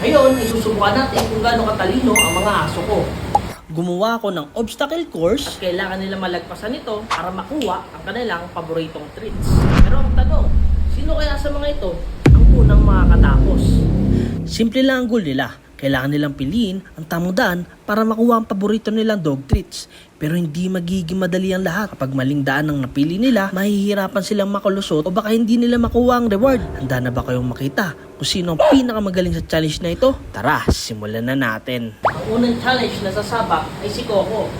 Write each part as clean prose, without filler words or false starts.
Ngayon ay susubukan natin kung gaano katalino ang mga aso ko. Gumawa ako ng obstacle course. Kailangan nila malagpasan ito para makuha ang kanilang paboritong treats. Pero ang tanong, sino kaya sa mga ito ang unang makakatapos? Simple lang ang goal nila. Kailangan nilang piliin ang tamang daan para makuha ang paborito nilang dog treats. Pero hindi magiging madali ang lahat. Kapag maling daan ang napili nila, mahihirapan silang makalusot o baka hindi nila makuha ang reward. Handa na ba kayong makita kung sino ang pinakamagaling sa challenge na ito? Tara, simulan na natin. Ang unang challenge na sasabak ay si Coco.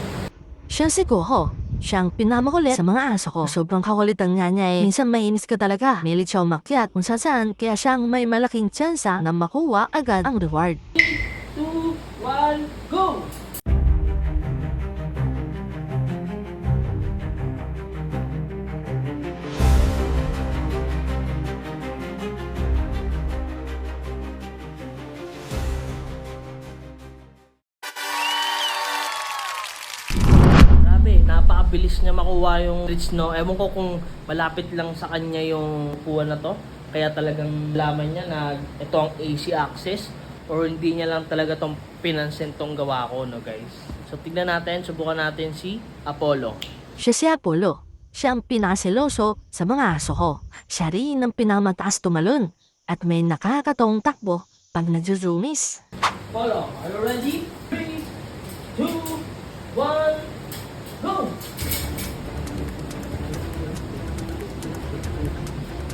Siya si Coco. Siyang pinamakulit sa mga aso ko. Sobrang kakulitan nga niya eh. Minsan mainis ka talaga. Milit siya umakyat kung saan kaya siyang may malaking tsansa na makuha agad ang reward. 2, 1, go! Grabe, napakabilis niya makuha yung treats, no? Ewan ko kung malapit lang sa kanya yung kuha na to. Kaya talagang laman niya na ito ang AC access or hindi niya lang talaga tong pinansin tong gawa ko, no guys? So tignan natin, subukan natin si Apollo. Siya si Apollo. Siya ang pinakaseloso sa mga aso ko. Siya rin ang pinamataas tumalon. At may nakakatong takbo pag nagzuzumis. Apollo, are you ready? 3, 2, 1, go!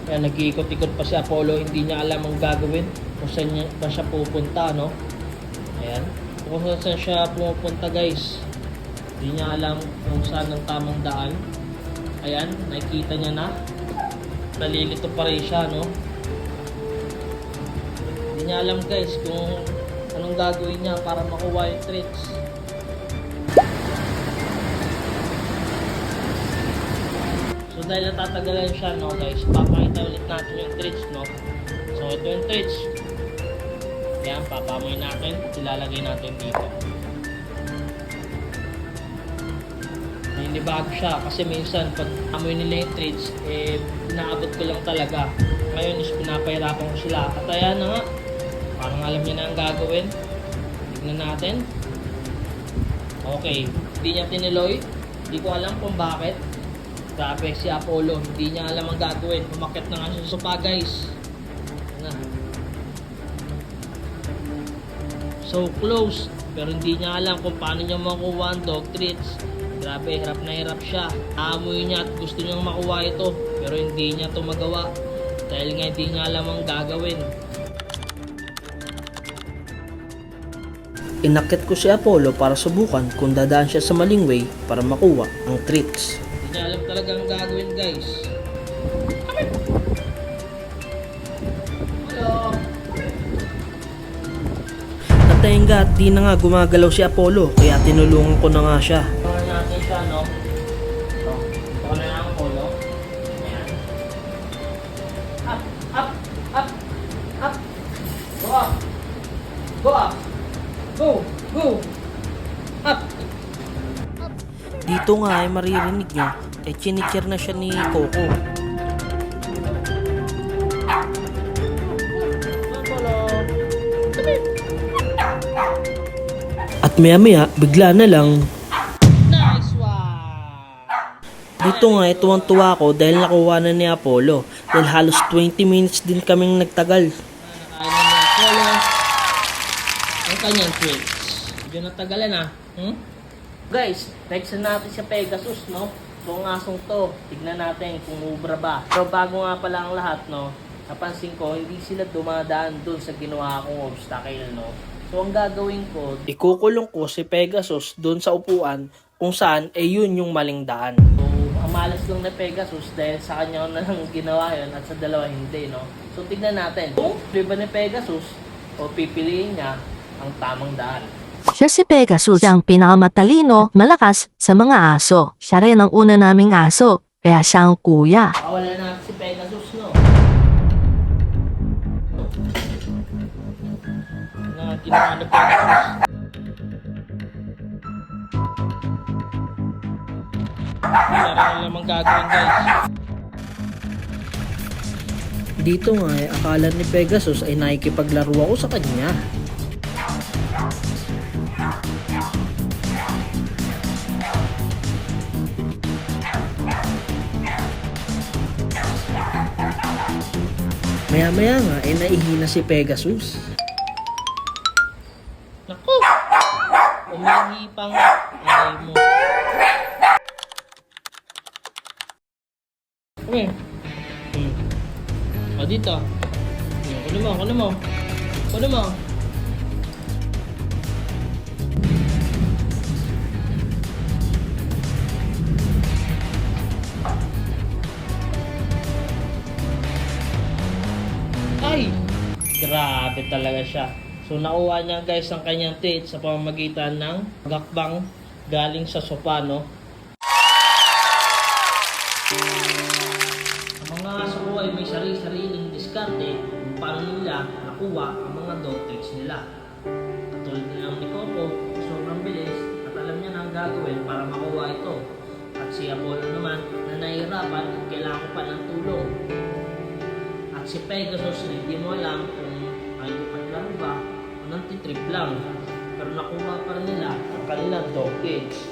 Kaya nag-iikot-ikot pa si Apollo, hindi niya alam ang gagawin kung saan ba siya pupunta, no? Ayan. Kung saan siya pupunta, guys. Hindi niya alam kung saan ang tamang daan. Ayan, nakikita niya na. Nalilito pa rin siya, no? Hindi niya alam, guys, kung anong gagawin niya para makuha yung treats. So dahil natatagalan siya, no guys, papakita ulit natin yung treats, no? So ito yung treats. Yan, papamoy natin at ilalagay natin dito. Ninibago siya kasi minsan pag amoy nila yung treats, inaabot ko lang talaga. Ngayon is pinapahirapan ko sila. At ayan na nga, parang alam niya na ang gagawin. Tignan natin. Okay, hindi niya tiniloy. Hindi ko alam kung bakit. Grabe si Apollo, hindi niya alam ang gagawin. Umakyat na nga sa sopa, guys. Na. So close, pero hindi niya alam kung paano niya makuha ang dog treats. Grabe, hirap na hirap siya. Aamoy niya at gusto niyang makuha ito, pero hindi niya ito magawa. Dahil nga hindi niya alam ang gagawin. Inakit ko si Apollo para subukan kung dadaan siya sa maling way para makuha ang treats. Hindi niya alam talaga ang gagawin, guys. Hello! Natayenga at di na nga gumagalaw si Apollo kaya tinulungan ko na nga siya. Tulungan natin siya, no? Ito. Ito na lang ang Apollo. Ayan. Up! Up! Up! Up! Go up! Go up! Go! Go! Up! Dito nga ay maririnig nyo, chinikir na siya ni Coco. At maya maya, bigla na lang. Nice one! Dito nga ay tuwang-tuwa ako dahil nakuha na ni Apollo. Dahil halos 20 minutes din kaming nagtagal. Nakain na ng Apollo. Ang kanyang treats. Medyo natagalan, ah. Guys, next na natin si Pegasus, no? So, ang asong to, tignan natin kung ubra ba. Pero bago nga pala ang lahat, no? Napansin ko, hindi sila dumadaan dun sa ginawa kong obstacle, no? So, ang gagawin ko, Ikukulong ko si Pegasus doon sa upuan kung saan yun yung maling daan. so, ang malas lang na Pegasus dahil sa kanya ko na lang ginawa yun at sa dalawa hindi, no? So, tignan natin. Kung ba ni Pegasus o pipiliin niya ang tamang daan. Siya si Pegasus. Siya ang pinakamatalino, malakas sa mga aso. Siya rin ang una naming aso. Kaya siya ang kuya. Wala na si Pegasus, no? Na ginawa ni Pegasus. Wala rin naman gagawin, guys. Dito nga ay akala ni Pegasus ay nakikipaglaro ako sa kanya. Maya-maya nga ay naihina si Pegasus. Naku! Umihi pa nga. Ay mo. O dito. Kunin mo, kunin mo. Kunin mo. Ay! Grabe talaga siya. So nakuha niya guys ang kanyang treat sa pamamagitan ng gakbang galing sa sopa, no? Ang mga aso ko ay may sarili-sariling diskarte kung paano nila nakuha ang mga dog tricks nila. Katulad nilang ni Coco, sobrang bilis at alam niya na ang gagawin para makuha ito. At si Apollo naman na nahihirapan at kailangan ko pa ng tulong. At si Pegasus na hindi mo alam kung ay paglaro ba o nantitrip lang. Pero nakuha pa rin nila ang kanilang dog tricks.